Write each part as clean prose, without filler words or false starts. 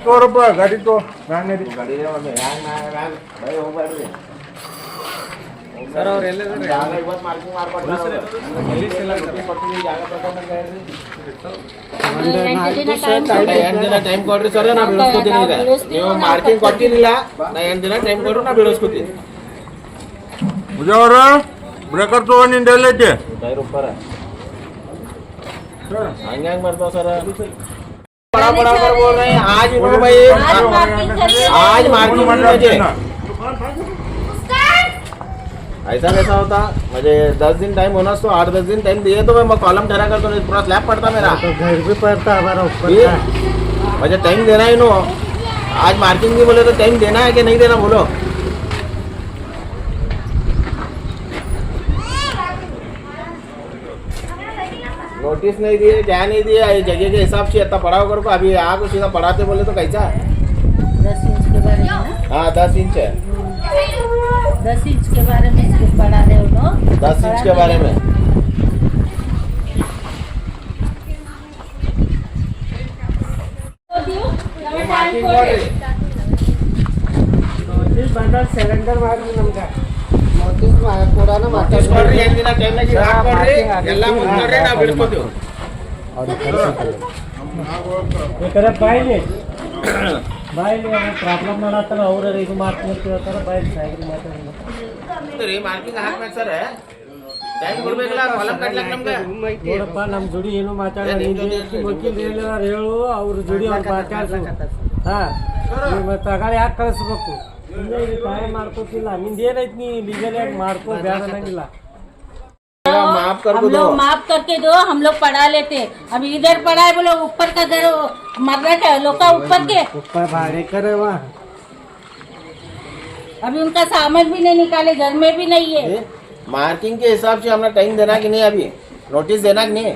ತೋರಪ್ಪ ಗಾಡಿ ತೋ ಗಾಡಿ ಸರ್ ಅವ್ರು ಎಲ್ಲ ಟೈಮ್ ಕೊಡ್ರಿ ಸರ್ ನಾ ಬಿಡಿಸ್ಕೊತೀನಿ ಈಗ ನೀವು ಮಾರ್ಕಿಂಗ್ ಕೊಟ್ಟಿನಿಲ್ಲ ನಾ 8 ದಿನ ಟೈಮ್ ಕೊಡ್ರಿ ನಾ ಬಿಡಿಸ್ಕೊತೀನಿ ಮುಜಾವರ ಬ್ರೇಕರ್ ತಗೋ ನಿಂದ ಎಲ್ಲೈತಿ ಹಂಗೆ ಬರ್ತಾವ ಸರ್ बड़ा बड़ा कर बोल रहे हैं आज इन्होंने भाई आज मार्किंग मुझे ऐसा कैसा होता मुझे 10 दिन टाइम होना तो 8-10 दिन टाइम दिए तो मैं कॉलम ठहरा कर तो पूरा स्लैब पड़ता मेरा तो घर भी पड़ता हमारा ऊपर मुझे टाइम देना है नो आज मार्किंग नहीं बोले तो टाइम देना है कि नहीं देना बोलो नोटिस नहीं दिए क्या नहीं दिए जगह के हिसाब से इतना पढ़ाओ कर को अभी आग सीधा पढ़ाते बोले तो कैसा 10 इंच के बारे में ना हाँ 10 इंच है 10 इंच के बारे में इसको पढ़ा रहे हो लोग 10 इंच के बारे में ಬಂಡಲ್ ಸಿಲಿಂಡರ್ ಮಾಡಿ ನಮ್ಗೆ ನೋಟಿಸ್ ಕೊಡೋಣ ಕೊಡ್ರಿ ಏನ್ ದಿನ ಟೈಮ್ನಾಗ ಹಾಕ್ಕೊಡ್ರಿ ಎಲ್ಲ ಮುಂದ್ಕೊಡ್ರಿ ನಾವು ಬಿಡ್ಸ್ಕೊತೀವಿ ಬೇಕಾದ್ರೆ ಬಾಯಿಲಿ ಪ್ರಾಬ್ಲಮ್ ಮಾಡತ್ತಾರ ಅವ್ರ ಇದು ಮಾಡ್ತೀನಿ ಹೇಳ್ತಾರೆ ಬಾಯಿಲಿ ಸಾಯಿಗೆ ಮಾತಾಡಿ ಮಾರ್ಕಿಂಗ್ ಹಾಕ್ಬೇಕು ಸರ್ ಟೈಮ್ ಕೊಡ್ಬೇಕಲ್ಲ ಹೊಲ ಕಟ್ಲಕ್ ನಮ್ಗೆ ನೋಡಪ್ಪ ನಮ್ಮ ಜೋಡಿ ಏನು ಮಾತಾಡ ವಕೀಲ್ ಹೇಳು ಅವ್ರ ಜೋಡಿ ಅವ್ರು ಮಾತಾಡ್ಸು ಹಾ ನೀವು ತಗೊಳ್ಳಿ ಯಾಕೆ ಕಳಿಸ್ಬೇಕು काय ಮಾಡ್ಕೋತಿಲ್ಲ ನಿಂದ ಏನೈತಿ ನೀ ಲೀಗಲ್ ಆಗಿ ಮಾಡ್ಕೋ ಬ್ಯಾಡ ಅನ್ನಂಗಿಲ್ಲ माफ कर हम लोग माफ करके दो हम लोग पढ़ा लेते अभी इधर पढ़ा है बोलो ऊपर का घर मरना है लोग का ऊपर के ऊपर भाड़े करे वहाँ अभी उनका सामान भी नहीं निकाले घर में भी नहीं है मार्किंग के हिसाब से हमने टाइम देना कि नहीं अभी नोटिस देना कि नहीं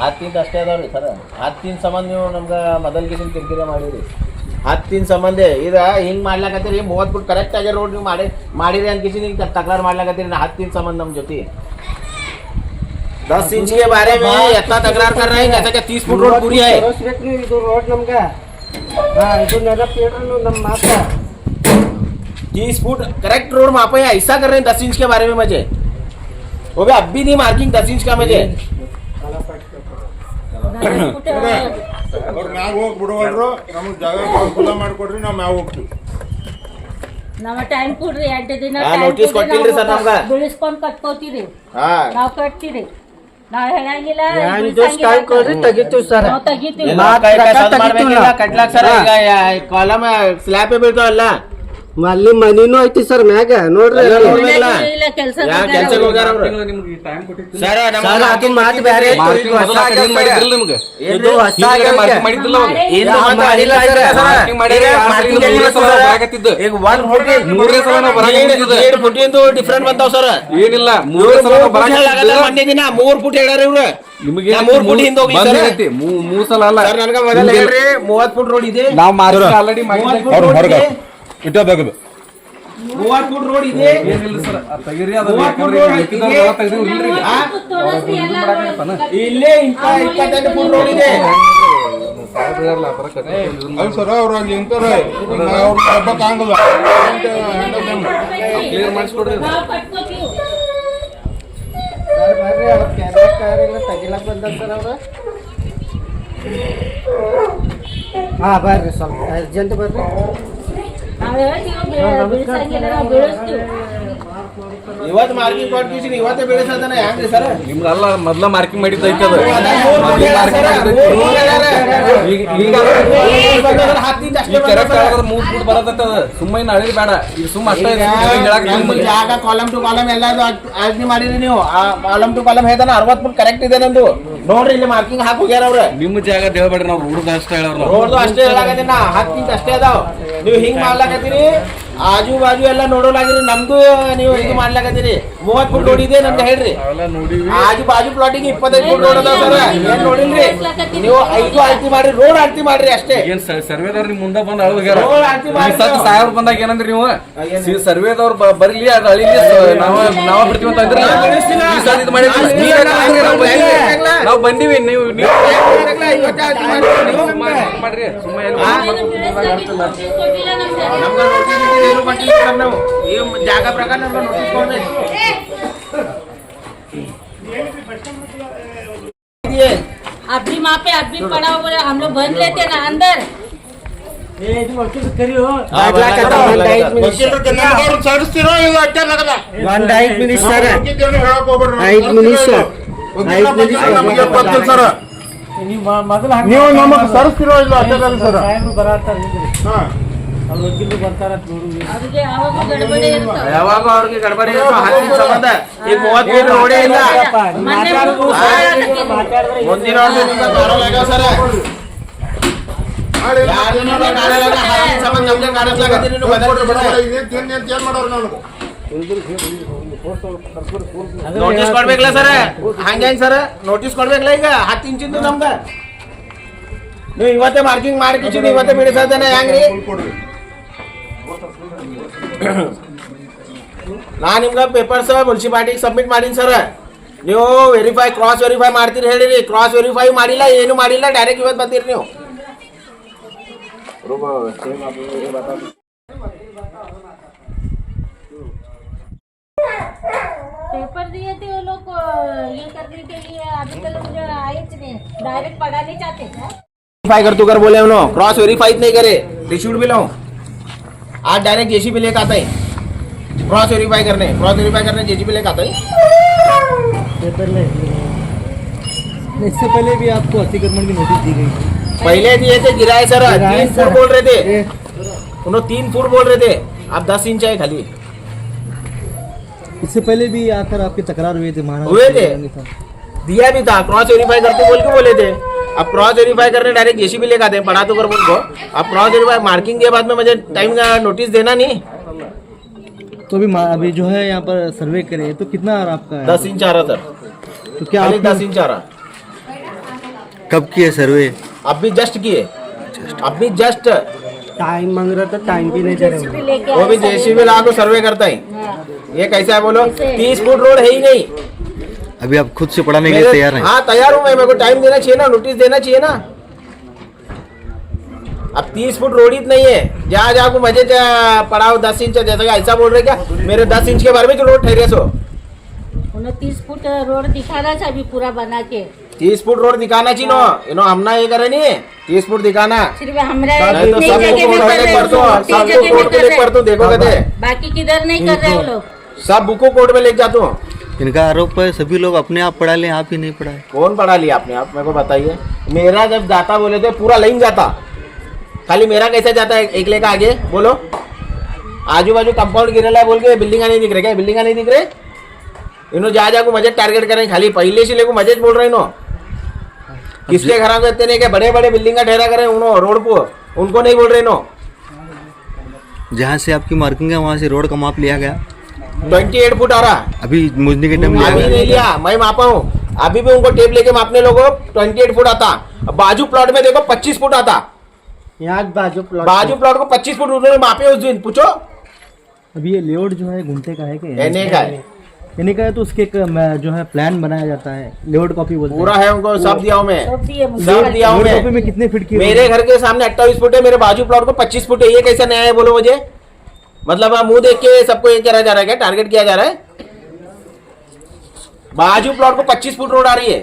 हाथ तीन ಅಷ್ಟೇ ಅದಾವ್ರಿ ಸರ್ ಹಾತ್ तीन ಸಂಬಂಧ ನೀವು ನಮ್ಗೆ ಮೊದಲಿಗೆ ಕಿರಿಕಿರಿ ಮಾಡಿರಿ हाथ तीन संबंध है इधर हिंग ಮಾಡ್ಲಾಕತ್ತೀರಿ 30 ಫುಟ್ ಕರೆಕ್ಟ್ ಆಗಿ ರೋಡ್ ನೀವು ಮಾಡಿರಿ ಅಂತ ಕಿಸಿ ನೀವು तकरार ಮಾಡ್ಲಾಕತ್ತೀರಿ हाथ तीन संबंध ನಮ್ಮ ಜೊತೆ 10 इंच के बारे में इतना तकरार कर रहे हैं जैसे कि 30 फुट रोड पूरी है ಇದು ರೋಡ್ ನಮ್ಗೆ ಹಾ ಇದು ನೆನಪಿಡ್ರು ನಮ್ಮ ಮಾತಾ 30 फुट करेक्ट रोड मापे हैं ऐसा कर रहे हैं 10 इंच के बारे में मुझे वो भी अब भी नहीं मार्किंग 10 इंच का मुझे ಅವ್ರು ಮ್ಯಾಗ ಹೋಗಿ ಬಿಡುವಲ್ರು ನಮಗೆ ಜಾಗ ಅನುಕೂಲ ಮಾಡಿಕೊಡ್ರಿ ನಾವು ಮ್ಯಾಗ ಹೋಗ್ತೀವಿ ನಮ್ಮ ಟೈಮ್ ಕೊಡ್ರಿ 8 ದಿನ ನೋಟಿಸ್ ಕೊಟ್ಟಿಲ್ರಿ ಸರ್ ನಮ್ಗೆ ಬಿಳಿಸ್ಕೊಂಡು ಕಟ್ಕೋತೀರಿ ಹಾ ನಾವು ಕಟ್ತೀರಿ ನಾವು ಹೇಳಂಗಿಲ್ಲ ಟೈಮ್ ಕೊಡ್ರಿ ತೆಗಿತೀವಿ ಸರ್ ನಾವು ತೆಗಿತೀವಿ ಕಟ್ಲಾಕ್ ಸರ್ ಈಗ ಕಾಲಮ್ ಸ್ಲ್ಯಾಬ್ ಬೀಳ್ತಾವಲ್ಲ ಅಲ್ಲಿ ಮನಿನೂ ಐತಿ ಸರ್ ಮ್ಯಾಗ ನೋಡ್ರಿ ಇಲ್ಲ ಕೆಲಸ ಕೆಲ್ಸಕ್ಕೆ ಹೋಗ್ಯಾರ ಅವ್ರು ಸರ್ ಅದು ಮಾತು ಬೇರೆ ಇದು ಹೊಸ ಈಗ ಒಂದ್ ಹೋಗಿ ಡಿಫ್ರೆಂಟ್ ಬಂತಾವ ಸರ್ ಏನಿಲ್ಲ ಮೊನ್ನೆ ದಿನ 3 ಫುಟ್ ಹೇಳ್ಯಾರ ಇವ್ರು ನಿಮಗೆ 3 ಫುಟ್ ಹಿಂದೆ ಹೋಗಿ ಸರ್ 3 ಸಲ ಅಲ್ಲ ಸರ್ ನನಗೆ ಮೊದಲ ಹೇಳ್ರಿ 30 ಫುಟ್ ರೋಡ್ ಇದೆ ನಾವು ಮಾರ್ಕ್ ಆಲ್ರೆಡಿ ಮಾಡಿದ್ದೆ ಇಟ್ಟಬೇಕು 30 ಫುಟ್ ರೋಡ್ ಇದೆ ಏನಿಲ್ಲ ಸರ್ ತೆಗಿರಿ ಅದು ಇಲ್ಲೇ 28 ಫುಟ್ ರೋಡ್ ಇದೆ ಅಲ್ಲಿ ಸರ್ ಅವ್ರು ಅಲ್ಲಿ ಇಂತಾರ ಅವ್ರು ಹಬ್ಬಕ್ಕಾಗಲ್ಲ ಕ್ಲಿಯರ್ ಮಾಡಿಸ್ಕೊಡ್ರಿ ತೆಗಿಲಕ್ ಬಂದ ಸರ್ ಅವ್ರ ಹಾ ಬರ್ರಿ ಸ್ವಲ್ಪ ಅರ್ಜೆಂಟ್ ಬರ್ರಿ ಇವತ್ತು ಮಾರ್ಕಿಂಗ್ ಕೊಟ್ಟಿದ್ದೀನಿ ಇವತ್ತೇ ಬೆಳೆಸೋದನ್ನ ಯಾಕ್ರಿ ಸರ್ ನಿಮ್ಗೆ ಅಲ್ಲ ಮೊದ್ಲ ಮಾರ್ಕಿಂಗ್ ಮಾಡಿದ್ದು ಐತೆ ಅದು ಕರೆಕ್ಟ್ 3 ಫುಟ್ ಬರತ್ತ ಸುಮ್ಮನೆ ಅಳಿ ಬೇಡ ಈಗ ಸುಮ್ಮ ಅಷ್ಟೇ ಜಾಗ ಕಾಲಮ್ ಟು ಕಾಲಮ್ ಎಲ್ಲ ಆಜ್ಞೆ ಮಾಡಿರಿ ನೀವು ಕಾಲಮ್ ಟು ಕಾಲಮ್ ಹೇಳ್ತಾನ 60 ಫುಟ್ ಕರೆಕ್ಟ್ ಇದೆ ನಂದು ನೋಡ್ರಿ ಇಲ್ಲಿ ಮಾರ್ಕಿಂಗ್ ಹಾಕಿ ಹೋಗ್ಯಾರ ಅವ್ರ ನಿಮ್ಮ ಜಾಗ ಹೇಳ್ಬೇಡ್ರಿ ನಾವು ರೋಡ್ ಅಷ್ಟೇ ಹೇಳೋರು ರೋಡ್ ಅಷ್ಟೇ ಹೇಳಾಕತ್ತೀನಿ ನಾ 10 ಇಂಚ್ ಅಷ್ಟೇ ಅದಾವ ನೀವು ಹಿಂಗ್ ಮಾಡ್ಲಾಕತ್ತೀರಿ ಆಜು ಬಾಜು ಎಲ್ಲ ನೋಡೋಲಾಗಿರಿ ನಮ್ದು ನೀವು ಇದು ಮಾಡ್ಲಾಕತ್ತೀರಿ 30 ಫುಟ್ ರೋಡ್ ಇದೆ ನಮ್ಗೆ ಹೇಳ್ರಿ ಆಜು ಬಾಜು ಪ್ಲಾಟಿಗೆ 25 ಫುಟ್ ರೋಡ್ ಅದಾವ ಸರ್ ಏನ್ ನೋಡಿಲ್ರಿ ನೀವು 5 ಆಳ್ತಿ ಮಾಡ್ರಿ ರೋಡ್ ಆಳ್ತಿ ಮಾಡ್ರಿ ಅಷ್ಟೇ ಏನ್ ಸರ್ವೇದವ್ರು ನಿಮ್ ಮುಂದೆ ಬಂದ್ ಅಳೋಗ್ಯಾರ ರೋಡ್ ಆಳ್ತಿ ಮಾಡಿ ಸಾವಿರ ಬಂದಾಗ ಏನಂದ್ರಿ ನೀವು ಸರ್ವೇದವ್ರು ಬರ್ಲಿ ಅದು ಅಳಿಲಿ ನಾವ ಬಿಡ್ತೀವಿ ಅಂತ ಅಂದ್ರಿ ಈ ಸಲ ಇದು ಮಾಡಿ ನಾವು ಬಂದಿವಿ ನೀವು ಮಾಡ್ರಿ ಸುಮ್ಮನೆ ನಮ್ಗೆ ನೋಟಿಸ್ ಏನು ಬಂದಿಲ್ಲ ನಾವು ಈ ಜಾಗ ಪ್ರಕಾರ ನಮ್ಗೆ ನೋಟಿಸ್ ಕೊಡ್ಬೇಕು अब भी वहाँ पे अब भी पड़ा हुआ है, हम लोग भर लेते ना अंदर। ಇದು ವಕೀಲ್ ಕರಿಯೋ ವಕೀಲರು ಸರಿಸ್ತಿರೋ ಇಲ್ಲ ಅಡ್ಡ ನಗದ ಒಂದ್ 5 ಮಿನಿಟ್ ಸರ್ ಹೇಳಕ್ ಹೋಗ್ಬೇಡ್ರಿ 5 ಮಿನಿಟ್ ನಮಗೆ ಗೊತ್ತಿಲ್ಲ ಸರ್ ನೀವು ಮೊದಲು ನೀವು ನಮಗೆ ಸರಿಸ್ತಿರೋ ಇಲ್ಲ ಅಡ್ಡದಲ್ಲಿ ಸರ್ ಸಾಹೇಬ್ರು ಬರತ್ತಾರ ಹಾ ಅವ್ರು ವಕೀಲರು ಬರ್ತಾರ ನೋಡು ಅವ್ರಿಗೆ ಯಾವಾಗ ಗಡಬಡಿ ಇರ್ತಾವ ಯಾವಾಗ ಅವ್ರಿಗೆ ಗಡಬಡಿ ಇರ್ತೋ ಹತ್ತಿನ ಸಂಬಂಧ ಈಗ 30 ಫೀಟ್ ರೋಡೇ ಇಲ್ಲ ಮಾತಾಡೋದು ಮಾತಾಡಿದ್ರೆ ಮುಂದಿನ ವರ್ಷ ನಿಮ್ಗೆ ಕಾಣಲಾಗ್ಯಾವ ಸರ್ ಸಂಬಂಧ ನಮ್ಗೆ ಕಾಣಿಸ್ಲಾಗತ್ತೀರಿ ನೀವು ಏನ್ ಮಾಡೋರು ನಾನು ನೋಟಿಸ್ ಕೊಡ್ಬೇಕಲ್ಲ ಸರ್ ಹಂಗೆ ಸರ್ ನೋಟಿಸ್ ಕೊಡ್ಬೇಕಲ್ಲ ಈಗ 10 ಇಂಚಿಂದು ನಮ್ಗೆ ನೀವು ಇವತ್ತೇ ಮಾರ್ಕಿಂಗ್ ಮಾಡ್ಕಿಚ್ಚಿ ಇವತ್ತೇ ಬಿಡಿಸೋದೇನ ಹೆಂಗ್ರಿ ನಾ ನಿಮ್ಗೆ ಪೇಪರ್ಸ್ ಮುನ್ಸಿಪಾಲಿಟಿಗೆ ಸಬ್ಮಿಟ್ ಮಾಡೀನಿ ಸರ್ ನೀವು ವೆರಿಫೈ ಕ್ರಾಸ್ ವೆರಿಫೈ ಮಾಡ್ತೀರಿ ಹೇಳಿರಿ ಕ್ರಾಸ್ ವೆರಿಫೈ ಮಾಡಿಲ್ಲ ಏನು ಮಾಡಿಲ್ಲ ಡೈರೆಕ್ಟ್ ಇವತ್ತು ಬಂದಿರಿ ನೀವು पेपर दिए थे वो लोग को ये करने के लिए अभी तक मुझे आए नहीं डायरेक्ट पढ़ाने चाहते थे वेरीफाई कर तू कर बोले उन्होंने क्रॉस वेरीफाई नहीं करे रिशूट भी लाऊं आज डायरेक्ट जेसीबी लेकर आता है क्रॉस वेरीफाई करने जेसीबी लेकर आता है पेपर ले इससे पहले भी आपको अतिक्रमण की नोटिस दी गई थी पहले दिए थे गिराए सर 3 फुट बोल रहे थे उन्होंने 3 फुट बोल रहे थे आप 10 इंच है खाली इससे पहले भी आकर आपकी तकरार हुए थे हुए थे दिया भी था क्रॉस वेरीफाई करते बोल के बोले थे अब क्रॉस वेरीफाई करने डायरेक्ट जेसीबी लेकर आते हैं पढ़ा तो कर उनको अब क्रॉस वेरीफाई मार्किंग के बाद में मुझे टाइम का नोटिस देना नहीं तो अभी जो है यहाँ पर सर्वे करे तो कितना आ रहा आपका 10 इंच आ रहा सर तो क्या खाली 10 इंच आ रहा कब किए सर्वे अब भी जस्ट किए अब भी जस्ट टाइम मांग रहा था टाइम भी नहीं दे रहे जेसीबी लेके वो भी आए जेसीबी ला को सर्वे करता है हाँ। ये कैसा है बोलो 30 फुट रोड है ही नहीं अभी आप खुद से पढ़ाने के लिए तैयार हैं हाँ तैयार हूँ मैं मेरे को टाइम देना चाहिए ना नोटिस देना चाहिए ना अब 30 फुट रोड ही नहीं है जहाँ जहाँ को मजे पढ़ाओ 10 इंच जैसा कि ऐसा बोल रहे क्या मेरे 10 इंच के बारे में जो रोड ठहरे सो उन्हें 30 फुट रोड दिखाना था अभी पूरा बना के 30 फुट रोड दिखाना चाहिए नो इनो हमना ये करे नहीं 30 फुट दिखाना सिर्फ हमारे नहीं तो इतनी सबको जगह में कोर्ट कर में रहे कर दो हैं, इतनी सबको जगह में कोर्ट में कर लेकर रहे कर दो देखो कहते हैं। बाकी किधर नहीं कर रहे वो लोग सब बुको कोर्ट में लेके जाता हूँ इनका आरोप है सभी लोग अपने आप पढ़ा ले आप ही नहीं पढ़ाए कौन पढ़ा लिया आपने आप मेरे को बताइए मेरा जब जाता बोले थे पूरा लाइन जाता खाली मेरा कैसे जाता है एक लेकर आगे बोलो आजू बाजू कंपाउंड गिरेला है बोल के बिल्डिंग नहीं दिख रहे क्या बिल्डिंग नहीं दिख रहे इन्हों जा को मजे टारगेट करें खाली पहले से लेको मजे बोल रहे इन्हों किसके घर को इतने के बड़े बड़े बिल्डिंग का ठहरा करें उन्हों रोड को उनको नहीं बोल रहे इन्हों जहाँ से आपकी मार्किंग है वहाँ से रोड का माप लिया गया 28 फुट आ रहा अभी मुझने के टाइम अभी नहीं लिया मैं मापा हूँ अभी भी उनको टेप लेके मापने लोगों 28 फुट आता बाजू प्लॉट में देखो 25 फुट आता यहाँ बाजू बाजू प्लॉट को 25 फुट उन्होंने मापे उस दिन पूछो अभी ये लेआउट जो है घंटे का है क्या एने का है यानी का है तो उसके एक जो है प्लान बनाया जाता है लेआउट कॉपी बोलते पूरा है उनको सब दिया हूँ मैं सब दिए मुझे सब दिया हूँ लेआउट कॉपी मैं में कितने फीट की मेरे घर के सामने 28 फुट है मेरे बाजू प्लॉट को 25 फुट है ये कैसा नया है बोलो मुझे मतलब आप मुंह देख के सबको ये करा जा रहा है क्या टारगेट किया जा रहा है बाजू प्लॉट को 25 फुट रोड आ रही है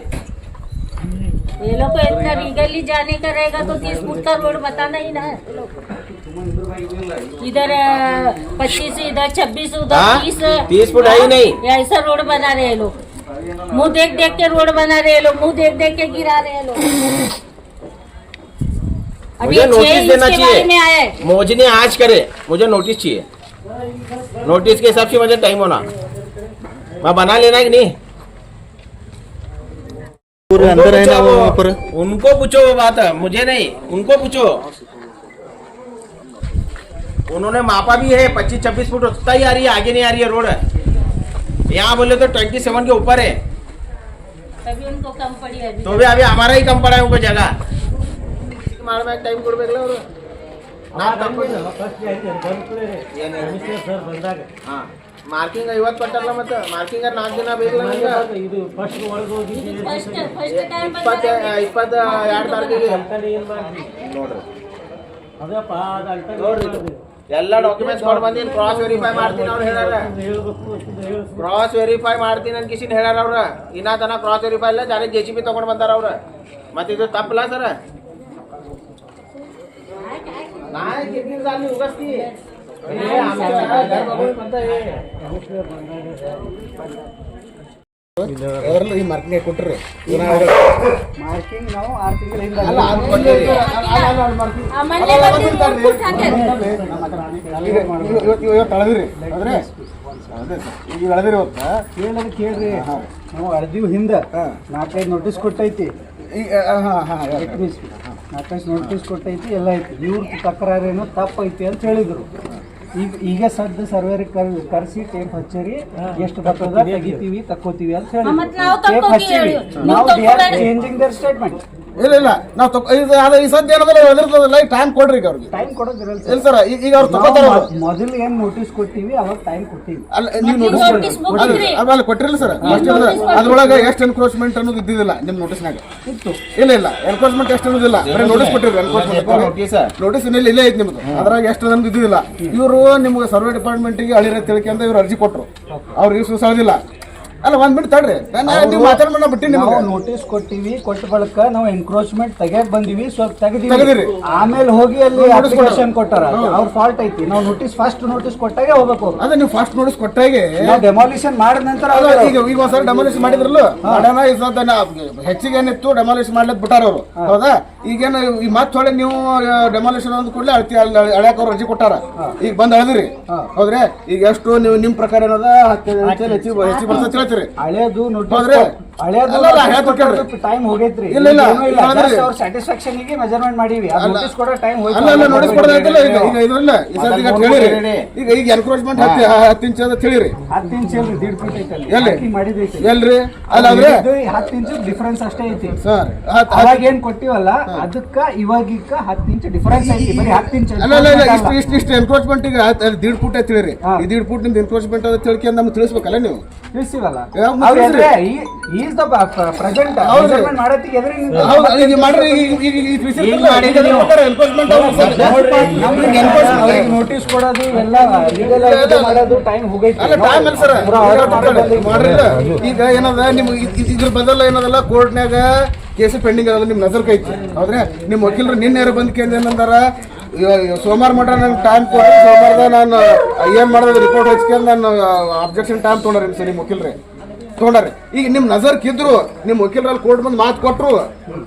ये लोग को इतना लीगली जाने का रहेगा तो 30 फुट का रोड बताना ही ना है इधर 25 इधर 26 उधर हाँ? 30 फुट है ही नहीं। ऐसा रोड बना रहे हैं लोग मुंह देख देख के रोड बना रहे हैं लोग मुंह देख देख के गिरा रहे हैं लोग अब मुझे ये 6 नोटिस इंच देना के बारे में आया है चाहिए मोजने आज करे मुझे नोटिस चाहिए नोटिस के हिसाब से मुझे टाइम होना मैं बना लेना कि नहीं पूरे अंदर है ना वो वहाँ पर उनको पूछो वो बात है मुझे नहीं उनको पूछो उन्होंने मापा भी है 25-26 फुट उतना ही आ रही है, आगे नहीं आ रही है रोड। यहाँ बोले तो 27 के ऊपर है, तभी उनको कम पड़ी अभी। तो भी अभी हमारा ही कम पड़ा है ऊपर जगह। टाइम ಕೊಡ್ಬೇಕಲ್ಲ ಅವರು ಸರ್ ಬಂದಾಗ ಮಾರ್ಕಿಂಗ್ 50 ಪಟ್ಟಲ್ಲ ಮತ್ತೆ ಮಾರ್ಕಿಂಗ್ 4 ದಿನ ಬೇಕಲ್ಲ ನಿಮ್ಗೆ ಇದು ಫಸ್ಟ್ ಒಳಗೆ ಹೋಗಿ ಫಸ್ಟ್ ಟೈಮ್ 22 ತಾರೀಕಿಗೆ ಏನ್ ಮಾಡ್ತೀವಿ ನೋಡ್ರಿ ಅದಪ್ಪ ಅದು ನೋಡ್ರಿ ಎಲ್ಲ ಡಾಕ್ಯುಮೆಂಟ್ಸ್ ಕೊಡ್ ಬಂದಿನಿ ಕ್ರಾಸ್ ವೆರಿಫೈ ಮಾಡ್ತೀನಿ ಅವ್ರು ಹೇಳಾರ ಕ್ರಾಸ್ ವೆರಿಫೈ ಮಾಡ್ತೀನಿ ಅಂತ ಕಿಸಿನ್ ಹೇಳಾರ ಅವ್ರ ಇನ್ನ ತನ ಕ್ರಾಸ್ ವೆರಿಫೈ ಇಲ್ಲ ಜಾರಿ JCB ತಗೊಂಡ್ ಬಂದಾರ ಅವ್ರ ಮತ್ತೆ ಇದು ತಪ್ಪಲ್ಲ ಸರ್ नाही किती झाली उगाच ती ಈ ಮಾರ್ಕಿಂಗ್ ಕೊಟ್ರಿ ಮಾರ್ಕಿಂಗ್ ನಾವು 6 ತಿಂಗಳ ಹಿಂದೆ ತಳದಿರಿ ಆದ್ರೆ ಈಗ ಎಳದಿರಿ ಇವತ್ತ ಕೇಳೋದು ಕೇಳ್ರಿ ನಾವು ಅರ್ದಿವ್ ಹಿಂದೆ 4-5 ನೋಟಿಸ್ ಕೊಟ್ಟೈತಿ ನಾಲ್ಕೈದು ನೋಟಿಸ್ ಕೊಟ್ಟೈತಿ ಎಲ್ಲ ಐತಿ ಇವ್ರ ತಕರಾರೇನೋ ತಪ್ಪೈತಿ ಅಂತ ಹೇಳಿದ್ರು. ಈಗ ಸದ್ಯ ಸರ್ವೇರಿ ಕರೆಸಿ ಟೇಪ್ ಹಚ್ಚರಿ ಎಷ್ಟು ಬರ್ತದ ತೆಗಿತೀವಿ ತಕ್ಕೋತೀವಿ ಅಂತ ಹೇಳಿ ಟೇಪ್ ಹಚ್ಚಿವಿ ನಾವು ಚೇಂಜಿಂಗ್ ದರ್ ಸ್ಟೇಟ್ಮೆಂಟ್ ಇಲ್ಲ ನಾವು ಈ ಸದ್ಯ ಏನದಲ್ಲ ಟೈಮ್ ಕೊಡ್ರಿ ಈಗ ಅವ್ರಿಗೆ ಟೈಮ್ ಕೊಡೋದಿರಲ್ಲ ಇಲ್ಲ ಸರ್ ಈಗ ಅವ್ರು ತಗೋತಾರ ಮೊದಲು ಏನ್ ನೋಟಿಸ್ ಕೊಟ್ಟಿವಿ ಅವಾಗ ಟೈಮ್ ಕೊಟ್ಟಿವಿ ಅಲ್ಲ ನೀವು ನೋಟಿಸ್ ಅಲ್ಲಿ ಕೊಟ್ಟಿರಲ್ಲ ಸರ್ ಅದ್ರೊಳಗೆ ಎಷ್ಟು ಎನ್ಕ್ರೋಚ್ಮೆಂಟ್ ಅನ್ನೋದು ಇದ್ದಿದ್ದಿಲ್ಲ ನಿಮ್ ನೋಟಿಸ್ನಾಗ ಇತ್ತು ಇಲ್ಲ ಎನ್ಕ್ರೋಚ್ಮೆಂಟ್ ಎಷ್ಟು ಅನ್ನೋದಿಲ್ಲ ಬರೀ ನೋಟಿಸ್ ಕೊಟ್ಟಿರಿ ಎನ್ಕ್ರೋಚ್ಮೆಂಟ್ ನೋಟಿಸ್ ಇಲ್ಲೇ ಐತಿ ನಿಮ್ದು ಅದ್ರಾಗ ಎಷ್ಟು ಅನ್ನೋದು ಇದ್ದಿದ್ದಿಲ್ಲ ಇವರು ನಿಮ್ಗೆ ಸರ್ವೆ ಡಿಪಾರ್ಟ್ಮೆಂಟ್ಗೆ ಅಳಿರ ತಿಳ್ಕೊಂಡ ಇವ್ರು ಅರ್ಜಿ ಕೊಟ್ಟರು ಅವ್ರಿಗೆ ಸುಸಳದಿಲ್ಲ ಅಲ್ಲ 1 ಮಿನಿಟ್ ತಡ್ರಿ ನೀವು ಮಾತಾಡ ಬಿಟ್ಟು ನಾವು ನೋಟಿಸ್ ಕೊಟ್ಟಿವಿ ಕೊಟ್ಟ ಬಳಿಕ ನಾವು ಎನ್ಕ್ರೋಚ್ಮೆಂಟ್ ತೆಗಿಯಕ್ ಬಂದಿವಿ ಸ್ವಲ್ಪ ತೆಗೆದಿವಿ ಆಮೇಲೆ ಹೋಗಿ ಅಲ್ಲಿ ಅಪ್ಲಿಕೇಶನ್ ಕೊಟ್ಟಾರ ಅವ್ರ ಫಾಲ್ಟ್ ಐತಿ ನಾವು ನೋಟಿಸ್ ಫಸ್ಟ್ ನೋಟಿಸ್ ಕೊಟ್ಟಾಗೆ ಹೋಗ್ಬೇಕು ಅವ್ರು ಅದೇ ನೀವು ಫಸ್ಟ್ ನೋಟಿಸ್ ಕೊಟ್ಟಾಗೆ ನಾವು ಡೆಮಾಲಿಷನ್ ಮಾಡಿದ ನಂತರ ಈಗ ಒಂದ್ಸಲ ಡೆಮಾಲಿಷ್ ಮಾಡಿದ್ರಲ್ಲ ಮಾಡೋಣ ಈ ಸದ ಹೆಚ್ಚಿಗೆ ಏನಿತ್ತು ಡೆಮಾಲಿಷ್ ಮಾಡ್ಲಕ್ ಬಿಟ್ಟಾರ ಅವರು ಹೌದಾ ಈಗೇನು ಈ ಮತ್ತೆ ಹೊಳೆ ನೀವು ಡೆಮಾಲಿಷನ್ ಅಂದ ಕೂಡಲೇ ಅಳ್ಯಾಕ ಅವ್ರು ಅರ್ಜಿ ಕೊಟ್ಟಾರ ಈಗ ಬಂದ್ ಅಳದ್ರಿ ಹೌದ್ರಿ ಈಗ ಎಷ್ಟು ನೀವು ನಿಮ್ ಪ್ರಕಾರ ಏನದ ಹೆಚ್ಚಿಗೆ ಬರ್ತದೆ ಹಳೇದು ಟೈಮ್ ಹೋಗೈತ್ರಿ ಅವ್ರ ಸ್ಯಾಟಿಸ್ಫ್ಯಾಕ್ಷನ್ ಗೆ ಮೆಜರ್ಮೆಂಟ್ ಮಾಡೀವಿ ನೋಟಿಸ್ ಕೊಡೋ ಟೈಮ್ ಹೋಯ್ತು ನೋಟಿಸ್ ಕೊಡೋದಿಲ್ಲ ಈಗ ಇದ್ರಲ್ಲ ಹೇಳಿರಿ ಈಗ ಎನ್ಕ್ರೋಚ್ಮೆಂಟ್ 10 ಇಂಚ್ ಅಂತ ಹೇಳಿರಿ 10 ಇಂಚ್ ಎಲ್ರಿ 1.5 ಫೀಟ್ ಐತಲ್ಲಿ ಎಲ್ಲಿ ಮಾಡಿದೈತಿ ಎಲ್ರಿ ಅಲ್ಲಾದ್ರೆ 10 ಇಂಚ್ ಡಿಫರೆನ್ಸ್ ಅಷ್ಟೇ ಐತಿ ಸರ್ ಅವಾಗ ಏನ್ ಕೊಟ್ಟಿವಲ್ಲ ಅದಕ್ಕ ಇವಾಗಿಕ್ಕ 10 ಇಂಚ್ ಡಿಫರೆನ್ಸ್ ಐತಿ ಬರೀ 10 ಇಂಚ್ ಅಲ್ಲ ಇಷ್ಟು ಎನ್ಕ್ರೋಚ್ಮೆಂಟ್ ಈಗ 1.5 ಫೂಟ್ ಅಂತ ಹೇಳಿರಿ 1.5 ಫೂಟ್ ನಿಮ್ದು ಎನ್ಕ್ರೋಚ್ಮೆಂಟ್ ಅಂತ ತಿಳ್ಕೊಂಡು ನಮ್ಗೆ ತಿಳಿಸ್ಬೇಕಲ್ಲ ನೀವು ತಿಳಿಸಿವಲ್ಲ ಈಸ್ ದ ಪ್ರೆಸೆಂಟ್ ಮೆಜರ್ಮೆಂಟ್ ಮಾಡತ್ತಿಗೆ ಎದುರು ಮಾಡ್ರಿ ನೋಟಿಸ್ ಕೊಡೋದು ಎಲ್ಲ ಲೀಗಲ್ ಆಗಿ ಮಾಡೋದು ಟೈಮ್ ಹೋಗೈತಿ ಅಲ್ಲ ಟೈಮ್ ಅಲ್ಲ ಸರ್ ಮಾಡ್ರಿ ಈಗ ಏನದ ನಿಮ್ಗೆ ಇದ್ರ ಬದಲ ಏನದಲ್ಲ ಕೋರ್ಟ್ನ್ಯಾಗ ಕೇಸ್ ಪೆಂಡಿಂಗ್ ಅದ ನಿಮ್ ನಜರ್ ಕೈತಿ ಹೌದ್ರೆ ನಿಮ್ ವಕೀಲರು ನಿನ್ನೆ ಬಂದ್ ಕೇಂದ್ರ ಸೋಮವಾರ ಮಟ್ಟ ನಂಗೆ ಟೈಮ್ ಕೊಟ್ಟು ಸೋಮವಾರದ ನಾನು ಏನ್ ಮಾಡೋದು ರಿಪೋರ್ಟ್ ಹಚ್ಕೊಂಡು ನಾನು ಅಬ್ಜೆಕ್ಷನ್ ಟೈಮ್ ತೊಗೊಂಡ್ರಿ ಸರ್ ನಿಮ್ಮ ವಕೀಲ್ರಿ ತೊಗೊಂಡ್ರಿ ಈಗ ನಿಮ್ ನಜರ್ಕಿದ್ರು ನಿಮ್ ವಕೀಲರಲ್ಲಿ ಕೋರ್ಟ್ ಬಂದು ಮಾತು ಕೊಟ್ರು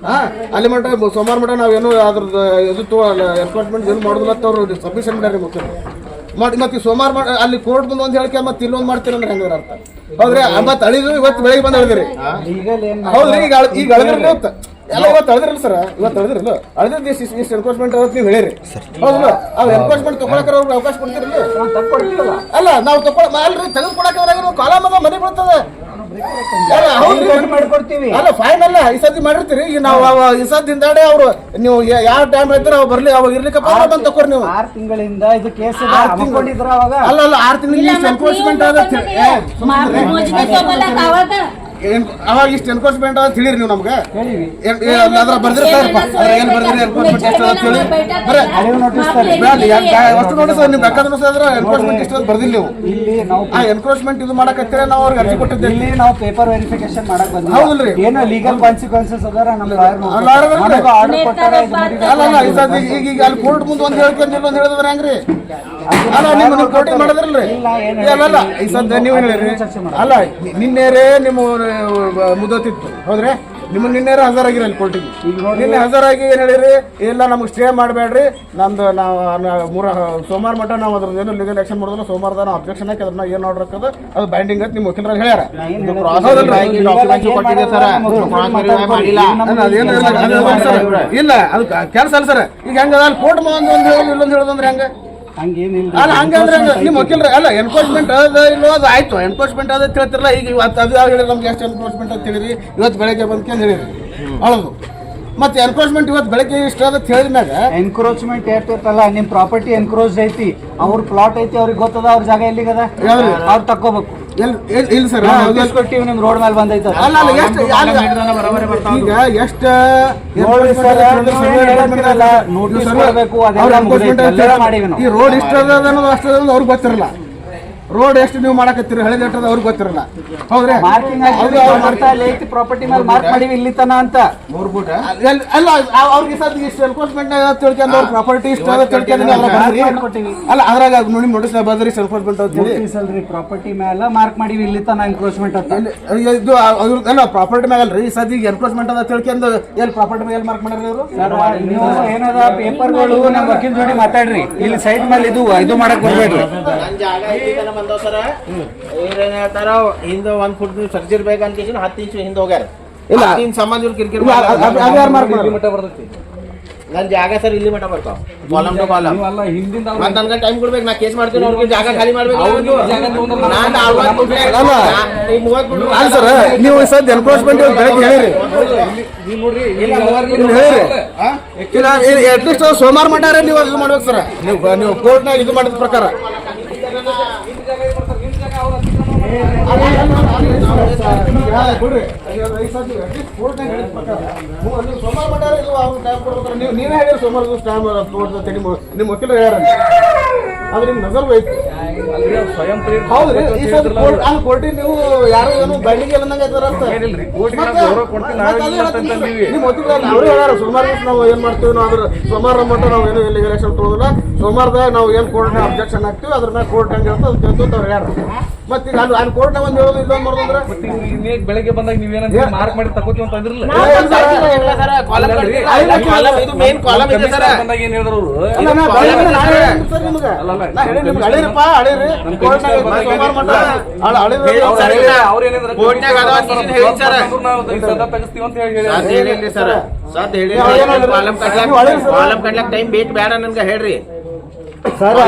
ಅಲ್ಲಿ ಮಟ್ಟ ಸೋಮವಾರ ಮಟ್ಟ ನಾವೇನು ಅದ್ರದ್ದು ಇದು ಎನ್ಫೋರ್ಸ್ಮೆಂಟ್ ಏನು ಮಾಡೋದಿಲ್ಲ ಅವ್ರು ಸಬ್ಮಿಷನ್ ಮಾಡ್ಯಾರ ನಿಮ್ಮ ವಕೀಲರು ಮಾಡಿ ಮತ್ತೆ ಸೋಮವಾರ ಅಲ್ಲಿ ಕೋರ್ಟ್ ಬಂದು ಒಂದು ಹೇಳಿಕೆ ಮತ್ತೆ ಇಲ್ಲೊಂದು ಮಾಡ್ತೀರಿ ಅಂದ್ರೆ ಹೆಂಗ ಅರ್ಥ ಹೌದ್ರಿ ಮತ್ತೆ ಅಳಿದ್ರು ಇವತ್ತು ಬೆಳಿಗ್ಗೆ ಬಂದು ಅಳಿದ್ರಿ ಹೌದ್ರಿ ಈಗ ಅಳಿದ್ರಿ ಇವತ್ತು ಎಲ್ಲ ಇವತ್ತು ಅಳಿದ್ರಲ್ಲ ಸರ್ ಇವತ್ತು ಅಳಿದ್ರಲ್ಲ ಅಳಿದ್ರೆ ಇಷ್ಟು ಎನ್ಕ್ರೋಚ್ಮೆಂಟ್ ಅವತ್ತು ನೀವು ಹೇಳಿರಿ ಹೌದಲ್ಲ ಅವ್ರು ಎನ್ಕ್ರೋಚ್ಮೆಂಟ್ ತಗೊಳಕ್ಕೆ ಅವ್ರಿಗೆ ಅವಕಾಶ ಕೊಡ್ತಿರಲ್ಲ ಅಲ್ಲ ನಾವು ಅಲ್ರಿ ತೆಗೆದು ಕೊಡಕ್ಕೆ ಕಾಲಮ್ ಅದ ಮನೆ ಬರ್ತದೆ ಮಾಡ್ಕೊಡ್ತೀವಿ ಅಲ್ಲ ಫೈನ್ ಅಲ್ಲ ಈ ಸತಿ ಮಾಡಿರ್ತೀರಿ ಈಗ ನಾವು ಈ ಸದ್ದಿಂದಾಡೆ ಅವ್ರು ನೀವು ಯಾವ ಟೈಮ್ ಹೇಳ್ತೀರ ಅವ್ ಬರ್ಲಿ ಅವಾಗ ಇರ್ಲಿಕ್ಕೆ ಬಂದ್ ತಕೋರಿ ನೀವು 6 ತಿಂಗಳಿಂದ ಇದು ಕೇಸ್ ಹಾಕೊಂಡಿದ್ರ ಅವಾಗ ಅಲ್ಲ 6 ತಿಂಗಳಿಗೆ ಎನ್ಕ್ರೋಚ್ಮೆಂಟ್ ಅವಾಗ ಇಷ್ಟು ಎನ್ಕ್ರೋಚ್ಮೆಂಟ್ ಅಂತ ಹೇಳಿರಿ ನೀವು ನಮ್ಗೆ ಅದ್ರ ಬರ್ದಿರ್ತಾರಪ್ಪ ಏನ್ ಬರ್ದಿರಿ ಎನ್ಕ್ರೋಚ್ಮೆಂಟ್ ಎಷ್ಟು ಅಂತ ಹೇಳಿ ಅಷ್ಟು ನೋಟಿಸ್ ನೀವು ಬೇಕಾದ್ರೆ ಎನ್ಕ್ರೋಚ್ಮೆಂಟ್ ಎಷ್ಟು ಅಂತ ಬರ್ದಿಲ್ಲ ನೀವು ಆ ಎನ್ಕ್ರೋಚ್ಮೆಂಟ್ ಇದು ಮಾಡಕತ್ತೀರ ನಾವು ಅವ್ರಿಗೆ ಅರ್ಜಿ ಕೊಟ್ಟಿದ್ದೆ ಇಲ್ಲಿ ನಾವು ಪೇಪರ್ ವೆರಿಫಿಕೇಶನ್ ಮಾಡಕ್ ಬಂದ್ವಿ ಹೌದಲ್ರಿ ಏನೋ ಲೀಗಲ್ ಕಾನ್ಸಿಕ್ವೆನ್ಸಸ್ ಅದರ ನಮ್ಮ ಆರ್ಡರ್ ಕೊಟ್ಟಾರ ಅಲ್ಲ ಈಗ ಅಲ್ಲಿ ಕೋರ್ಟ್ ಮುಂದೆ ಒಂದು ಹೇಳ್ಕೊಂಡು ಒಂದು ಹೇಳಿದ್ರೆ ಹೆಂಗ್ರಿ ಅಲ್ಲ ನೀವು ಕೋರ್ಟಿಂಗ್ ಮಾಡಿದ್ರಲ್ರಿ ಅಲ್ಲ ಈ ಸದ್ಯ ನೀವು ಹೇಳಿರಿ ಅಲ್ಲ ನಿನ್ನೆರೇ ನಿಮ್ಮ ಮುದತಿತ್ತು ಹೌದ್ರೆ ನಿಮ್ಮ ನಿನ್ನೆ ಹಾಜರಾಗಿರಲ್ಲ ಕೋರ್ಟಿಗೆ ನಿನ್ನೆ ಹಾಜರಾಗಿ ಏನ್ ಹೇಳಿರಿ ಇಲ್ಲ ನಮ್ಗೆ ಸ್ಟೇ ಮಾಡಬೇಡ್ರಿ ನಮ್ದು ನಾವು ಸೋಮವಾರ ಮಟ್ಟ ನಾವು ಅದ್ರದ್ದು ಏನು ಲೀಗಲ್ ಆಕ್ಷನ್ ಮಾಡೋದಿಲ್ಲ ಸೋಮವಾರದ ನಾವು ಅಬ್ಜೆಕ್ಷನ್ ಹಾಕಿ ಅದ್ರನ್ನ ಏನ್ ಆರ್ಡರ್ ಹಾಕೋದು ಅದು ಬೈಂಡಿಂಗ್ ಅಂತ ನಿಮ್ಮ ವಕೀಲರಲ್ಲಿ ಹೇಳ್ಯಾರ ಇಲ್ಲ ಅದು ಕೆಲಸ ಅಲ್ಲ ಸರ್ ಈಗ ಹೆಂಗ ಕೋರ್ಟ್ ಒಂದು ಹೇಳೋದು ಇಲ್ಲೊಂದು ಹೇಳೋದಂದ್ರೆ ಹೆಂಗ ಹಂಗೇನಿಲ್ಲ ಅಲ್ಲ ಹಂಗಂದ್ರೆ ನಿಮ್ಮ ವಕೀಲರು ಅಲ್ಲ ಎನ್ಫೋರ್ಸ್ಮೆಂಟ್ ಅದ ಇಲ್ಲೋ ಅದು ಆಯ್ತು ಎನ್ಫೋರ್ಸ್ಮೆಂಟ್ ಅದ ಹೇಳ್ತಿರಲ್ಲ ಈಗ ಇವತ್ತು ಅದು ಯಾವ ಹೇಳಿರಿ ನಮ್ಗೆ ಎಷ್ಟು ಎನ್ಫೋರ್ಸ್ಮೆಂಟ್ ಅಂತ ಹೇಳಿರಿ ಇವತ್ತು ಬೆಳಗ್ಗೆ ಬಂದ್ಕೊಂಡು ಹೇಳಿರಿ ಹೌದು ಮತ್ತೆ ಎನ್ಕ್ರೋಚ್ಮೆಂಟ್ ಇವತ್ತು ಬೆಳಗ್ಗೆ ಇಷ್ಟ ಅದ ಹೇಳಿದ್ಮ್ಯಾಗ ಎನ್ಕ್ರೋಚ್ಮೆಂಟ್ ಇರ್ತೈತಲ್ಲ ನಿಮ್ ಪ್ರಾಪರ್ಟಿ ಎನ್ಕ್ರೋಚ್ ಐತಿ ಅವ್ರ ಪ್ಲಾಟ್ ಐತಿ ಅವ್ರಿಗೆ ಗೊತ್ತದ ಅವ್ರ ಜಾಗ ಎಲ್ಲಿಗದ ಅವ್ರು ತಕ್ಕೋಬೇಕು ಇಲ್ಲ ಸರ್ ಕೊಟ್ಟಿವಿ ನಿಮ್ ರೋಡ್ ಮೇಲೆ ಬಂದೈತ ಅಲ್ಲ ಅಲ್ಲ ಎಷ್ಟು ಈಗ ಎಷ್ಟು ನೋಟಿಸ್ ಕೊಡಬೇಕು ಅದೆಲ್ಲ ಮಾಡಿವಿ ನಾವು ಈ ರೋಡ್ ಇಷ್ಟ ಅದ ಅನ್ನೋದು ಅಷ್ಟ ಅದ ಅವ್ರಿಗೆ ಗೊತ್ತಿರಲ್ಲ ರೋಡ್ ಎಷ್ಟು ನೀವು ಮಾಡಕತ್ತೀರಿ ಹಳೆ ಅದ ಅವ್ರಿಗೆ ಗೊತ್ತಿರಲ್ಲ ಹೌದ್ರಿ ಮಾರ್ಕಿಂಗ್ ಪ್ರಾಪರ್ಟಿ ಮೇಲೆ ಮಾರ್ಕ್ ಮಾಡಿವಿ ಇಲ್ಲಿ ತನ ಅಂತ 3 ಫೂಟ್ ಅಲ್ಲ ಅವ್ರಿಗೆ ಸದ್ಯ ಇಷ್ಟು ಎನ್ಫೋರ್ಸ್ಮೆಂಟ್ ತಿಳ್ಕೊಂಡು ಅವ್ರ ಪ್ರಾಪರ್ಟಿ ಇಷ್ಟ ಅದ ತಿಳ್ಕೊಂಡು ಅಲ್ಲ ಅದ್ರಾಗ ನೋಡಿ ನೋಟಿಸ್ ಬಂದ್ರಿ ಎನ್ಫೋರ್ಸ್ಮೆಂಟ್ ಅಂತ ಹೇಳಿ ಪ್ರಾಪರ್ಟಿ ಮೇಲೆ ಮಾರ್ಕ್ ಮಾಡಿವಿ ಇಲ್ಲಿ ತನ ಎನ್ಕ್ರೋಚ್ಮೆಂಟ್ ಅಂತ ಇದು ಅಲ್ಲ ಪ್ರಾಪರ್ಟಿ ಮ್ಯಾಗ ಅಲ್ರಿ ಸದ್ಯ ಈಗ ಎನ್ಫೋರ್ಸ್ಮೆಂಟ್ ಅದ ತಿಳ್ಕೊಂಡು ಎಲ್ಲಿ ಪ್ರಾಪರ್ಟಿ ಮ್ಯಾಗ ಮಾರ್ಕ್ ಮಾಡ್ಯಾರ ಅವರು ನೀವು ಏನದ ಪೇಪರ್ಗಳು ನಮ್ಮ ವಕೀಲ್ ಜೋಡಿ ಮಾತಾಡ್ರಿ ಇಲ್ಲಿ ಸೈಡ್ ಮೇಲೆ ಇದು ಮಾಡಕ್ ಬರ್ಬೇಡ್ರಿ ನನ್ನ ಜಾಗ ಐತಿ ಬಂದವ ಸರ ಏನ್ ಹೇಳ್ತಾರ ಹಿಂದ 1 ಫುಟ್ ನೀವು ಸರ್ಜಿರ್ಬೇಕಂತ 10 ಇಂಚ್ ಹಿಂದೆ ಹೋಗ್ಯಾರ ಇಲ್ಲ 10 ಸಂಬಂಧ ಇವ್ರು ಕಿರಿಕಿರಿ ನನ್ನ ಜಾಗ ಸರ್ ಇಲ್ಲಿ ಮಟ್ಟ ಬರ್ತಾವ ಕಾಲಮ್ ಟು ಕಾಲಮ್ ಮತ್ತೆ ನನ್ಗೆ ಟೈಮ್ ಕೊಡ್ಬೇಕು ನಾ ಕೇಸ್ ಮಾಡ್ತೀನಿ ಅವ್ರಿಗೆ ಜಾಗ ಖಾಲಿ ಮಾಡ್ಬೇಕು ಅಲ್ಲ ಸರ್ ನೀವು ಸದ್ಯ ಎನ್ಕ್ರೋಚ್ಮೆಂಟ್ ಬೆಳಗ್ಗೆ ಹೇಳಿರಿ ಹೇಳಿರಿ ಅಟ್ಲೀಸ್ಟ್ ಸೋಮವಾರ ಮಟ್ಟಾರೆ ನೀವು ಇದು ಮಾಡ್ಬೇಕು ಸರ್ ನೀವು ಕೋರ್ಟ್ನಾಗ ಇದು ಮಾಡಿದ ಪ್ರಕಾರ ಸೋಮವಾರ ಮಟ್ಟಾರೆ ನೀವೇ ಹೇಳಿರಿ ಸೋಮವಾರ ಟೈಮ್ ನಿಮ್ಮ ವಕೀಲರು ಹೇಳ್ಯಾರ ಆದ್ರೆ ನಿಮ್ ನಜರ್ ಬೇಕು ಹೌದ್ರಿ ಈ ಸತಿ ಕೋರ್ಟಿ ನೀವು ಯಾರು ಏನು ಬೈಲಿಗೆ ಎಲ್ಲಂಗ ನಿಮ್ಮ ವಕೀಲರು ಅವ್ರು ಹೇಳ್ಯಾರ ಸೋಮವಾರ ನಾವು ಏನ್ ಮಾಡ್ತೀವಿ ನಾವು ಅದ್ರ ಸೋಮವಾರ ಮಟ್ಟ ನಾವು ಏನು ಇಲ್ಲಿ ಎಲೆಕ್ಷನ್ ತಗೋದಿಲ್ಲ ಸೋಮವಾರದಾಗ ನಾವು ಏನ್ ಕೋರ್ಟ್ ಅಬ್ಜೆಕ್ಷನ್ ಹಾಕ್ತಿವಿ ಅದ್ರ ಮೇಲೆ ಕೋರ್ಟ್ ಹೆಂಗ್ ಹೇಳ್ತಾ ಕೇಳ್ತು ಅವ್ರು ಹೇಳ್ಯಾರ ಮತ್ತೆ ಈಗ ಅಲ್ಲಿ ಕೋರ್ಟ್ ಒಂದ್ ಹೇಳೋದು ಇಲ್ಲೊಂದು ಮಾಡೋದಂದ್ರೆ ಬೆಳಗ್ಗೆ ಬಂದಾಗ ನೀವೇನ ಮಾರ್ಕ್ ಮಾಡಿ ತಗೋತೀವಿ ಅಂತ ಅಂದ್ರಲ್ಲ ಇದು ಮೇನ್ ಕಾಲಮ್ ಇದೆ ಸರ್ ಬಂದಾಗ ಏನ್ ಹೇಳಿದ್ರು ತೆಗಿಸ್ತೀವಿ ಅಂತ ಹೇಳಿ ಸರ್ ಸದ್ ಹೇಳಿ ಕಾಲಮ್ ಕಟ್ಲಕ್ ಟೈಮ್ ಬೇಟ್ ಬೇಡ ನನ್ಗೆ ಹೇಳ್ರಿ ಸರ್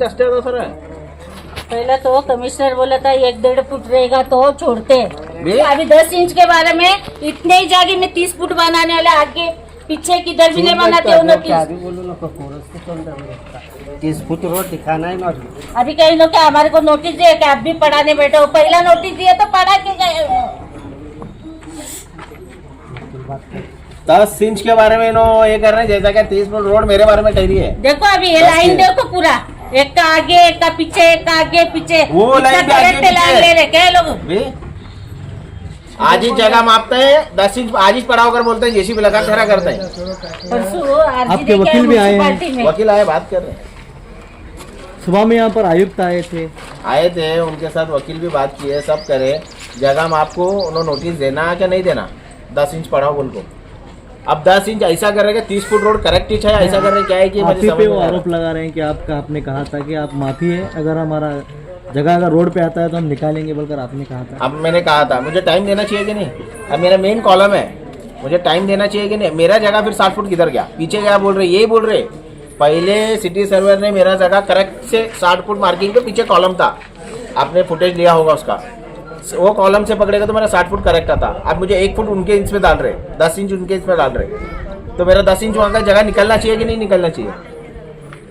ಅಷ್ಟೇ ಅದ ಸರ್ पहले तो कमिश्नर बोला था 1-1.5 फुट रहेगा तो छोड़ते अभी 10 इंच के बारे में इतने ही जगह में 30 फुट बनाने वाले आगे पीछे किधर भी नहीं बनाते 30 फुट रोड दिखाना है ना अभी कई लोग क्या हमारे को नोटिस दिए कि आप भी पढ़ाने बैठे हो पहला नोटिस दिया तो पढ़ा के गए 10 इंच के बारे में नो ये कर रहे हैं जैसा कि 30 फुट रोड मेरे बारे में कह रही है देखो अभी ये लाइन देखो पूरा एक का आगे एक का पीछे एक का आगे पीछे वो लाइन लाइन ले रहे क्या लोग आज ही जगह मापते हैं 10 इंच आज ही पढ़ाओ कर बोलते हैं जेसीबी लगा खड़ा करते हैं परसों आपके वकील भी आए हैं वकील आए बात कर रहे हैं सुबह में यहाँ पर आयुक्त आए थे उनके साथ वकील भी बात किए सब करे जगह में आपको उन्होंने नोटिस देना है क्या नहीं देना 10 इंच पढ़ाओ बोल को अब 10 इंच ऐसा कर रहे हैं 30 फुट रोड करेक्ट ही है ऐसा कर रहे हैं क्या है कि आपके पे वो आरोप लगा रहे हैं कि आपने कहा था कि आप माफी है अगर हमारा जगह अगर रोड पे आता है तो हम निकालेंगे बोलकर आपने कहा था अब मैंने कहा था मुझे टाइम देना चाहिए कि नहीं अब मेरा मेन कॉलम है मुझे टाइम देना चाहिए कि नहीं मेरा जगह फिर 60 फुट किधर गया पीछे गया बोल रहे यही बोल रहे पहले सिटी सर्वर ने मेरा जगह करेक्ट से 60 फुट मार्किंग के पीछे कॉलम था आपने फुटेज लिया होगा उसका वो कॉलम से पकड़ेगा तो मेरा 60 फुट करेक्ट आता अब मुझे 1 फुट उनके इंच में डाल रहे 10 इंच उनके इंच में डाल रहे तो मेरा 10 इंच वहाँ का जगह निकलना चाहिए कि नहीं निकलना चाहिए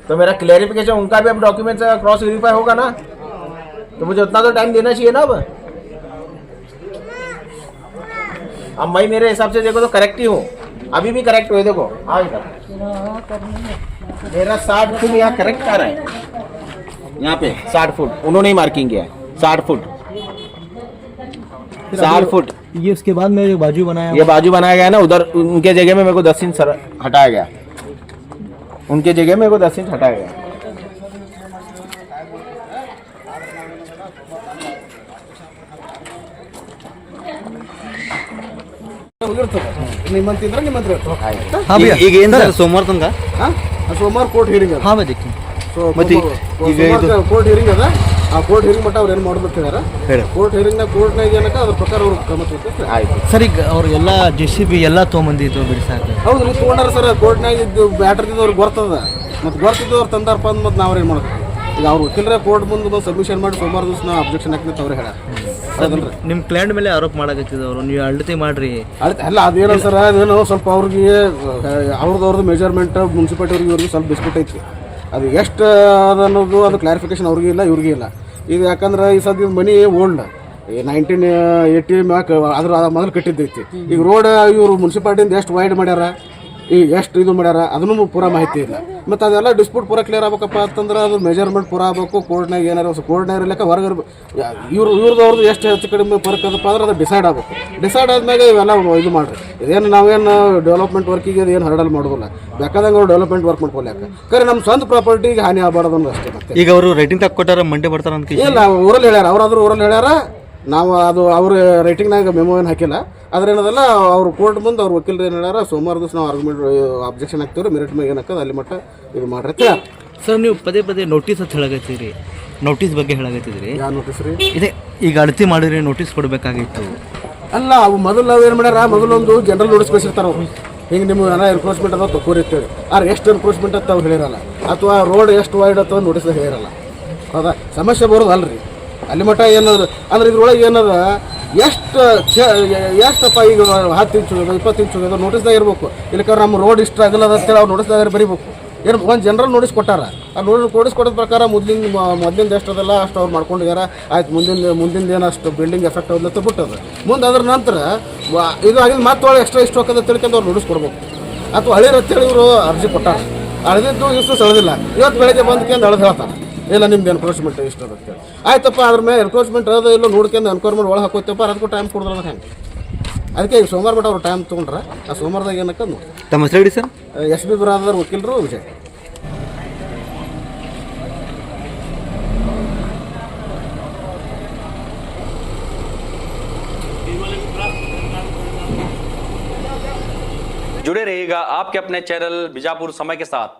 तो मेरा क्लैरिफिकेशन उनका भी अब डॉक्यूमेंट से क्रॉस वेरीफाई होगा ना तो मुझे उतना तो टाइम देना चाहिए ना अब मैं मेरे हिसाब से देखो तो करेक्ट ही हूँ अभी भी करेक्ट हुए देखो हाँ मेरा 60 फुट यहाँ करेक्ट आ रहा है यहाँ पे 60 फुट उन्होंने ही मार्किंग किया है 60 फुट 60 फुट ये उसके बाद में जो बाजू बनाया ये बाजू बनाया गया ना उधर उनके जगह में मेरे को 10 इंच हटाया गया उनके जगह में मेरे को 10 इंच हटाया गया ನಿಮ್ಮಂತಿದ್ರೆ ನಿಮ್ಮಂತ್ರ हाँ भैया ಈಗ ಏನು ಸರ್ ಸೋಮವಾರ ತನಕ ಸೋಮವಾರ ಕೋರ್ಟ್ ಹಿಯರಿಂಗ್ हाँ मैं देखती हूँ ಮತ್ತೆ ಈಗ ಇದು ಕೋರ್ಟ್ ಹಿಯರಿಂಗ್ ಅದ, ಆ ಕೋರ್ಟ್ ಹಿಯರಿಂಗ್ ಮಟ್ಟ ಅವ್ರು ಏನು ಮಾಡ್ಬೇಕು ಹೇಳ್ಯಾರ. ಹೇಳಿ ಕೋರ್ಟ್ ಹಿಯರಿಂಗ್ನಾಗ ಕೋರ್ಟ್ನಾಗ ಏನಕ್ಕ ಅದ್ರ ಪ್ರಕಾರ ಅವ್ರು ಕ್ರಮ ತಗೋತಾರೆ. ಆಯ್ತು. ಸರ್, ಈಗ ಅವ್ರಿಗೆಲ್ಲ JCB ಎಲ್ಲ ತೊಗೊಂಬಂದಿದ್ದು ಬಿಡಿಸಾಕ. ಹೌದು ರೀ, ತೊಗೊಂಡಾರ ಸರ್. ಕೋರ್ಟ್ನಾಗ ಇದ್ದು ಬ್ಯಾಟ್ರಿದ್ದು ಅವ್ರಿಗೆ ಗೊತ್ತದ, ಮತ್ತು ಗೊತ್ತಿದ್ದು ಅವ್ರು ತಂದಾರಪ್ಪ ಅಂದ್ ಮತ್ತು ನಾವ್ರೇನು ಮಾಡ್ಬೇಕು. ಈಗ ಅವ್ರು ವಕೀಲರೇ ಕೋರ್ಟ್ ಮುಂದೆ ಒಂದು ಸಬ್ಮಿಷನ್ ಮಾಡಿ ಸೋಮವಾರ ದಿವಸ ನಾವು ಅಬ್ಜೆಕ್ಷನ್ ಹಾಕ್ಲಿಕ್ಕೆ ಅವ್ರು ಹೇಳ. ಹೌದಲ್ರಿ, ನಿಮ್ಮ ಕ್ಲೈಂಟ್ ಮೇಲೆ ಆರೋಪ ಮಾಡಕತ್ತಿದ್ದವರು ನೀವು ಅಳತೆ ಮಾಡ್ರಿ. ಅಲ್ಲ ಅದೇನೋ ಸರ್, ಅದೇನೋ ಸ್ವಲ್ಪ ಅವ್ರಿಗೆ ಅವ್ರದ್ದು ಮೆಜರ್ಮೆಂಟ್ ಮುನ್ಸಿಪಾಲ್ಟಿ ಅವ್ರಿಗೆ ಸ್ವಲ್ಪ ಬಿಸ್ಬಿಟ್ ಐತಿ. ಅದು ಎಷ್ಟು ಅದ ಅನ್ನೋದು ಅದು ಕ್ಲಾರಿಫಿಕೇಶನ್ ಅವ್ರಿಗೆ ಇಲ್ಲ, ಇವ್ರಿಗೆ ಇಲ್ಲ. ಈಗ ಯಾಕಂದ್ರೆ ಈ ಸದ್ಯ ಮನಿ ಓಲ್ಡ್ 1980 ಮ್ಯಾಕ್ ಅದ್ರ ಮೊದಲು ಕಟ್ಟಿದ್ದೈತಿ. ಈಗ ರೋಡ್ ಇವರು ಮುನ್ಸಿಪಾಲ್ಟಿಯಿಂದ ಎಷ್ಟು ವೈಡ್ ಮಾಡ್ಯಾರ, ಈಗ ಎಷ್ಟು ಇದು ಮಾಡ್ಯಾರ ಅದನ್ನು ಪೂರಾ ಮಾಹಿತಿ ಇಲ್ಲ. ಮತ್ತು ಅದೆಲ್ಲ ಡಿಸ್ಪ್ಯೂಟ್ ಪೂರಾ ಕ್ಲಿಯರ್ ಆಗ್ಬೇಕಪ್ಪ ಅಂತಂದ್ರೆ ಅದು ಮೆಜರ್ಮೆಂಟ್ ಪೂರಾ ಆಗಬೇಕು. ಕೋರ್ಟ್ನಾಗ ಏನಾರು ಕೋರ್ಟ್ನಾಗ ಇರ್ಲಿಕ್ಕೆ ಹೊರಗೆ ಇವ್ರದ್ದು ಎಷ್ಟು ಹೆಚ್ಚು ಕಡಿಮೆ ಫರಕ್ ಅದಪ್ಪ ಅಂದ್ರೆ ಅದು ಡಿಸೈಡ್ ಆಗಬೇಕು. ಡಿಸೈಡ್ ಆದ್ಮೇಲೆ ಇವೆಲ್ಲ ಇದು ಮಾಡಿರಿ. ಇದೇನು ನಾವೇನು ಡೆವಲಪ್ಮೆಂಟ್ ವರ್ಕಿಗೆ ಅದು ಏನು ಹರಡಲ್ ಮಾಡೋದಿಲ್ಲ. ಬೇಕಾದಂಗೆ ಅವ್ರು ಡೆವಲಪ್ಮೆಂಟ್ ವರ್ಕ್ ಮಾಡ್ಕೊಳ್ಯಾಕ ಕರೆ ನಮ್ಮ ಸ್ವಂತ ಪ್ರಾಪರ್ಟಿಗೆ ಹಾನಿ ಆಗಬಾರ್ದು ಅನ್ನೋ ಅಷ್ಟೇ. ಮತ್ತೆ ಈಗ ಅವರು ರೈಟಿಂಗ್ ತಕ್ಕೊಟ್ಟಾರ ಮಂಡೆ ಬರ್ತಾರ ಅಂತ ಇಲ್ಲ, ಊರಲ್ಲಿ ಹೇಳ್ಯಾರ, ಅವ್ರಾದ್ರೂ ಊರಲ್ಲಿ ಹೇಳ್ಯಾರ. ನಾವು ಅದು ಅವ್ರ ರೈಟಿಂಗ್ನಾಗ ಮೆಮೋ ಏನು ಹಾಕಿಲ್ಲ. ಆದ್ರೆ ಏನದಲ್ಲ ಅವ್ರು ಕೋರ್ಟ್ ಮುಂದೆ ಅವ್ರ ವಕೀಲರು ಏನು ಹೇಳ್ಯಾರ, ಸೋಮವಾರ ದಿವಸ ನಾವು ಆರ್ಗ್ಯುಮೆಂಟ್ ಅಬ್ಜೆಕ್ಷನ್ ಹಾಕ್ತೀವಿ, ಮೆರಿಟ್ ಮೇಲೆ ಏನು ಹಾಕೋದು ಅಲ್ಲಿ ಮಟ್ಟ ಇದು ಮಾಡ್ರಿ. ಸರ್, ನೀವು ಪದೇ ಪದೇ ನೋಟಿಸ್ ಅಂತ ಹೇಳಕತ್ತೀರಿ. ನೋಟಿಸ್ ಬಗ್ಗೆ ಹೇಳಕತ್ತಿದ್ರಿ. ಯಾವ ನೋಟಿಸ್ ರೀ? ಇದೆ, ಈಗ ಅಳತೆ ಮಾಡಿರಿ ನೋಟಿಸ್ ಕೊಡಬೇಕಾಗಿತ್ತು. ಅಲ್ಲ, ಅವು ಮೊದಲು ನಾವು ಏನು ಮಾಡ್ಯಾರ, ಮೊದಲೊಂದು ಜನರಲ್ ನೋಟಿಸ್ ಕಳಿಸಿರ್ತಾರೆ ಅವ್ರು. ಹಿಂಗೆ ನಿಮ್ಮ ಏನೋ ಎನ್ಕ್ರೋಚ್ಮೆಂಟ್ ಅದ ತಗೋರಿ ಅಂತೇಳಿ. ಆದ್ರೆ ಎಷ್ಟು ಎನ್ಕ್ರೋಚ್ಮೆಂಟ್ ಅಂತ ಅವ್ರು ಹೇಳಿರಲ್ಲ, ಅಥವಾ ರೋಡ್ ಎಷ್ಟು ವೈಡ್ ಅಥವಾ ನೋಟಿಸ್ದಾಗ ಹೇಳಿರಲ್ಲ. ಹೌದಾ, ಸಮಸ್ಯೆ ಬರೋದು ಅಲ್ರಿ ಅಲ್ಲಿ ಮಟ್ಟ. ಏನದ ಅಂದ್ರೆ ಇದ್ರೊಳಗೆ ಏನದ ಎಷ್ಟಪ್ಪ ಈಗ 10 ಇಂಚು 20 ಇಂಚು ಅದು ನೋಟಿಸ್ದಾಗ ಇರಬೇಕು. ಇಲ್ಲಕ್ಕ ನಮ್ಮ ರೋಡ್ ಇಷ್ಟ ಆಗಲ್ಲ ಅಂತೇಳಿ ಅವ್ರು ನೋಟಿಸ್ದಾಗ ಬರೀಬೇಕು. ಏನು ಒಂದು ಜನರಲ್ ನೋಟಿಸ್ ಕೊಟ್ಟಾರ, ಆ ನೋಟಿಸ್ ಕೊಡೋದ ಪ್ರಕಾರ ಮೊದಲಿಂದ ಎಷ್ಟು ಅದಲ್ಲ ಅಷ್ಟು ಅವ್ರು ಮಾಡ್ಕೊಂಡಿದ್ದಾರೆ. ಆಯ್ತು, ಮುಂದಿನ ಏನು ಅಷ್ಟು ಬಿಲ್ಡಿಂಗ್ ಎಫೆಕ್ಟ್ ಆಗೋದು ಬಿಟ್ಟದ. ಮುಂದೆ ಅದ್ರ ನಂತರ ಇದು ಆಗಿದ್ದು ಮತ್ತೆ ಎಕ್ಸ್ಟ್ರಾ ಇಷ್ಟು ಹೋಗೋದ ತಿಳ್ಕೊಂಡು ಅವ್ರು ನೋಟಿಸ್ ಕೊಡ್ಬೇಕು. ಅಥವಾ ಹಳಿರ ಅಂತೇಳಿ ಇವರು ಅರ್ಜಿ ಕೊಟ್ಟಾರ, ಅಳದಿದ್ದು ಇಷ್ಟು ಸೆಳೆದಿಲ್ಲ. ಇವತ್ತು ಬೆಳಗ್ಗೆ ಬಂದ್ಕೊಂಡು ಅಳದು ಹೇಳ್ತಾರೆ, ಇಲ್ಲ ನಿಮ್ದು ಎನ್ಕ್ರೋಚ್ಮೆಂಟ್ ಇಷ್ಟ ಅದಕ್ಕೆ. ಆಯ್ತಪ್ಪ, ಅದ್ರ ಮೇಲೆ ಎನ್ಕ್ರೋಚ್ಮೆಂಟ್ ಅದ ಇಲ್ಲ ನೋಡ್ಕೊಂಡು ಎನ್ಕ್ವೈರ್ಮೆಂಟ್ ಒಳಗೆ ಹಾಕೋತಪ್ಪ, ಅದಕ್ಕೂ ಟೈಮ್ ಕೊಡೋದ್ರ ಹೆಂಗೆ. ಅದಕ್ಕೆ ಈಗ ಸೋಮವಾರ ಬಿಟ್ಟು ಅವ್ರು ಟೈಮ್ ತೊಗೊಂಡ್ರೆ ಆ ಸೋಮವಾರದಾಗ ಏನಕ್ಕ ನೋಡಿ. ತಮ್ಮ ಹೆಸರು ಹೇಳಿ ಸರ್. SB ಬ್ರಾದರ್ ವಕೀಲರು, ವಿಜಯ್. जुड़े रहिएगा आपके अपने चैनल बीजापुर समय के साथ।